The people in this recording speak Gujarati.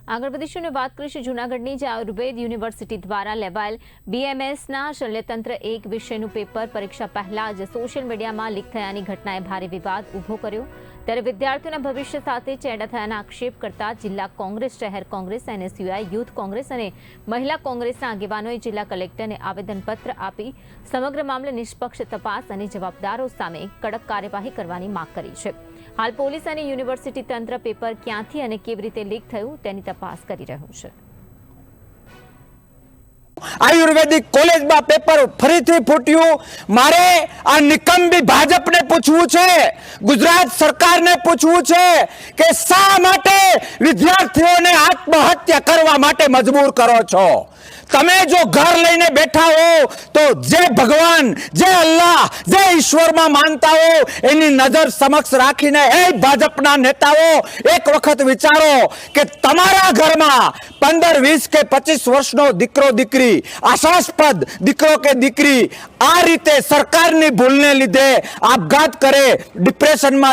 આગળ વધીશું અને વાત કરીશું જૂનાગઢની જે આયુર્વેદ યુનિવર્સિટી દ્વારા લેવાયેલ બીએમએસના શલ્યતંત્ર 1 વિષયનું પેપર પરીક્ષા પહેલા જ સોશિયલ મીડિયામાં લીક થયાની ઘટનાએ ભારે વિવાદ ઊભો કર્યો। ત્યારે વિદ્યાર્થીઓના ભવિષ્ય સાથે ચેડા થયાના આક્ષેપ કરતા જિલ્લા કોંગ્રેસ, શહેર કોંગ્રેસ, એનએસયુઆઈ, યુથ કોંગ્રેસ અને મહિલા કોંગ્રેસના આગેવાનોએ જિલ્લા કલેક્ટરને આવેદનપત્ર આપી સમગ્ર મામલે નિષ્પક્ષ તપાસ અને જવાબદારો સામે કડક કાર્યવાહી કરવાની માંગ કરી છે। હાલ પોલીસ અને યુનિવર્સિટી તંત્ર પેપર ક્યાંથી અને કેવી રીતે લીક થયું તેની તપાસ કરી રહ્યું છે। आयुर्वेदिक कॉलेज में पेपर फरीथी फूट्यू। मारे आ निकम्बी भाजपने पूछवू छे, गुजरात सरकार ने पूछवू छे के शा माटे विद्यार्थीओने आत्महत्या करवा माटे मजबूर करो छो। तमे जो घर लईने बैठा हो तो जय भगवान, जय अल्लाह, जय ईश्वर में मानता हो एनी नजर समक्ष राखीने ए भाजपना नेताओ एक वखत विचारो के तमारा घर में 15, 20 के 25 वर्षनो दीकरो दीकरी, आशास्पद दीकरो के दीकरी आ रीते सरकारनी भूलने लीधे आपघात करे, डिप्रेशन में